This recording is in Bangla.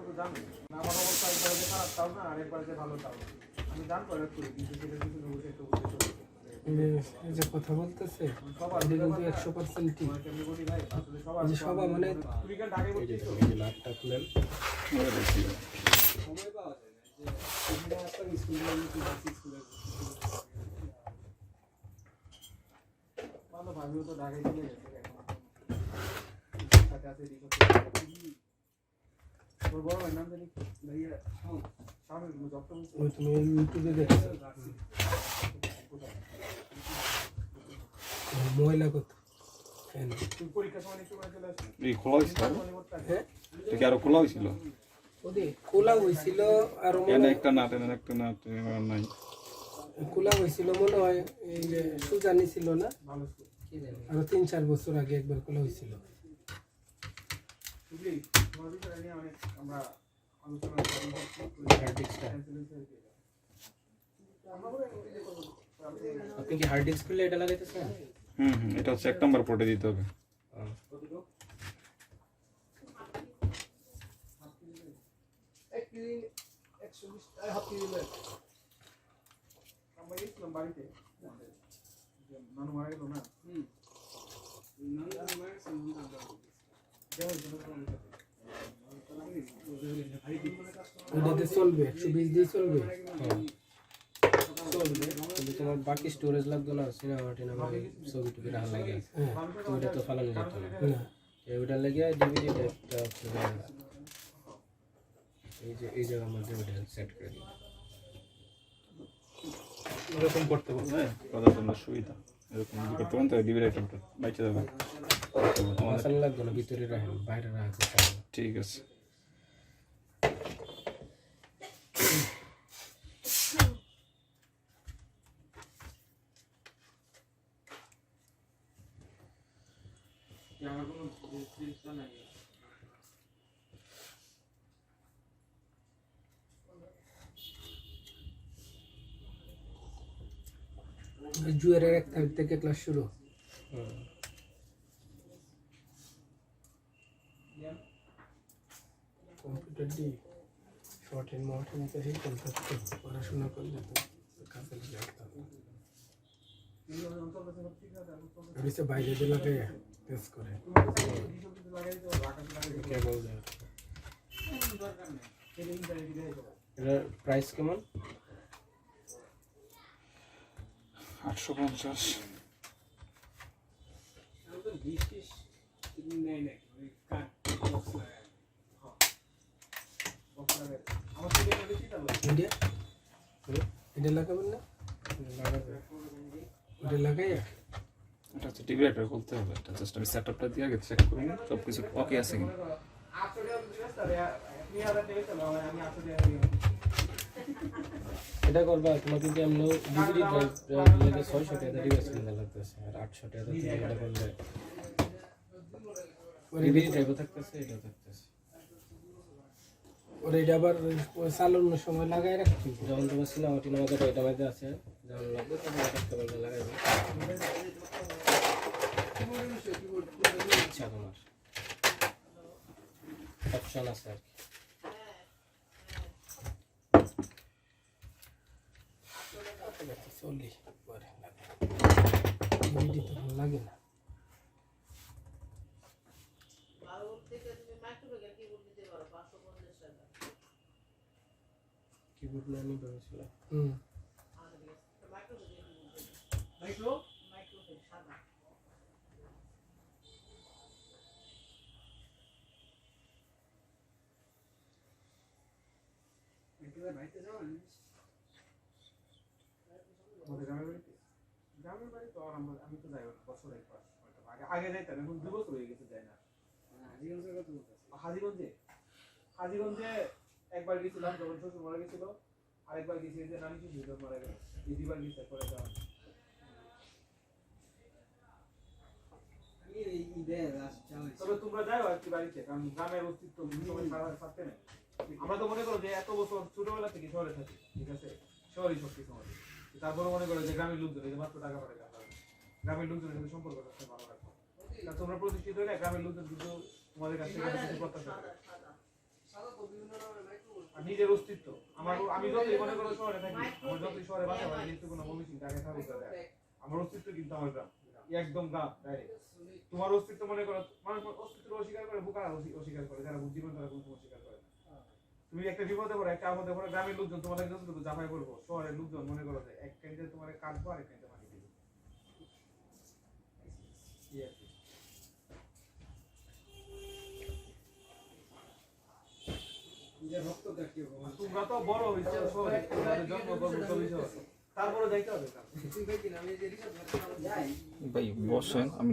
তো জানি আমার অবস্থা একবার যে খারাপ তাও না আরেকবার যে ভালো তাও আমি জান করে করি কিন্তু সেটা কিছু বসে একটু বসে এই যে কথা বলতেছে এটা কিন্তু 100% ঠিক এই যে সবাই মানে এই যে নাটটা খুলেন ওরা দেখি সময় পাওয়া যায় না যে একটা স্কুলে ভালো ভাবিও তো ঢাকায় চলে গেছে এখন সাথে আছে তোর বড় ভাই নাম জানি ভাইয়া সামনে ডক্টর ওই তুমি ইউটিউবে দেখছো মহিলা কত তুই পরীক্ষা সময় একটু করে চলে আসবি এই খোলা হয়েছিল হ্যাঁ এটা আরো খোলা হয়েছিল ওদি খোলা হয়েছিল আর এনে একটা নাট নাই খোলা হয়েছিল মনে হয় এই যে সুজানি ছিল না ভালো আর 3-4 বছর আগে একবার খোলা হয়েছিল বুঝলি তোমার বিষয় নিয়ে অনেক আমরা আলোচনা আপনি কি হার্ড ডিস্ক খুলে এটা লাগাইতেছেন এটা হচ্ছে 1 নাম্বার পোর্টে দিতে হবে বাড়িতে নানু মারা গেল না ওটাতে চলবে 120 দিয়ে চলবে চলবে কিন্তু তোমার বাকি স্টোরেজ লাগতো না সিনেমা টিনেমা ছবি টবি রাখা লাগে তো ওটা তো ফালানো যেত না ওইটা লেগে ডিভিডি টাইপটা এই যে আমার ডিভিডি সেট করে দিই এরকম করতে পারবো হ্যাঁ কথা তোমরা সুবিধা এরকম যদি করতে পারেন তাহলে ডিভিডি আইটেমটা বাইচে যাবে আমাদের লাগতো না ভিতরে রাখেন বাইরে রাখতে ঠিক আছে আমার কোনো চিন্তা নাই জুয়েরের 1 তারিখ থেকে ক্লাস শুরু কম্পিউটার দি শর্ট এন্ড মাউন্টেন থেকে কলকাতা পড়াশোনা করলে তো কাছে লাগতো আর বাইরে যে লাগে টেস্ট করে কেবল দেয় এর প্রাইস কেমন 850 ইন্ডিয়া এটা লাগাবেন না এটা লাগাই এটা হচ্ছে টিভি রাইটার খুলতে হবে এটা জাস্ট আমি সেটআপটা দিয়ে আগে চেক করি সব কিছু ওকে আছে কিনা এটা করবা তোমার কিন্তু এমনি ডিভিডি ড্রাইভ লাগে 600 টাকা রিভার্স কিনতে লাগতেছে আর 800 টাকা দিয়ে এটা করলে ডিভিডি ড্রাইভও থাকতেছে এটাও থাকতেছে ওর এটা আবার চালানোর সময় লাগাই রাখছি যখন তোমার সিনেমা টিনেমা যেটা এটা মধ্যে আছে যখন লাগবে তখন একটা বলবে লাগাইবে ইচ্ছা তোমার অপশন আছে আর কি চল্লিশ পরে লাগে না কিবোর্ড না নিয়ে বলেছিল গ্রামের বাড়ি তো আমি তো যাই বছর একবার আগে যাইতাম এখন 2 বছর হয়ে গেছে যাই না হাজিগঞ্জে একবার গেছিলাম যখন শ্বশুর মারা গেছিল আরেকবার গেছি যে নানি শ্বশুর মারা গেল এই 2 বার গেছে পরে যাওয়া তবে তোমরা যাও আর কি বাড়িতে কারণ গ্রামের অস্তিত্ব থাকতে নেই আমরা তো মনে করো যে এত বছর ছোটবেলা থেকে শহরে থাকি ঠিক আছে শহরই সব কিছু আমাদের তারপরে মনে করো যে গ্রামের লোকজন এই মাত্র টাকা পাঠায় গ্রামের লোকজনের সাথে সম্পর্ক রাখতে ভালো রাখবো তোমরা প্রতিষ্ঠিত হলে গ্রামের লোকজন কিন্তু তোমাদের কাছ থেকে কিছু প্রত্যাশা করে আর নিজের অস্তিত্ব আমি যতই মনে করো শহরে থাকি, আমার যতই শহরে বাসা বাড়ি কিন্তু কোনো মমিসিং আগে থাকুক আমার অস্তিত্ব কিন্তু আমার গ্রাম, একদম গ্রাম ডাইরেক্ট। তোমার অস্তিত্ব মনে করো, মানুষ অস্তিত্ব অস্বীকার করে, বোকারা অস্বীকার করে, যারা বুদ্ধিমান তারা কোনো অস্বীকার করে না। তুমি একটা বিপদে পড়ো, একটা আপদে পড়ো, গ্রামের লোকজন তোমাদের যতটুকু জামাই করবো, শহরের লোকজন মনে করো যে এক কাইন্ডে তোমার কাটবো আর এক কাইন্ডে মাটি দিবো। তোমরা তো বড় হয়েছে শহরে, তোমাদের জন্মগ্রহণ শহরে, তারপরে যাইতে হবে। ভাই বসেন, আমি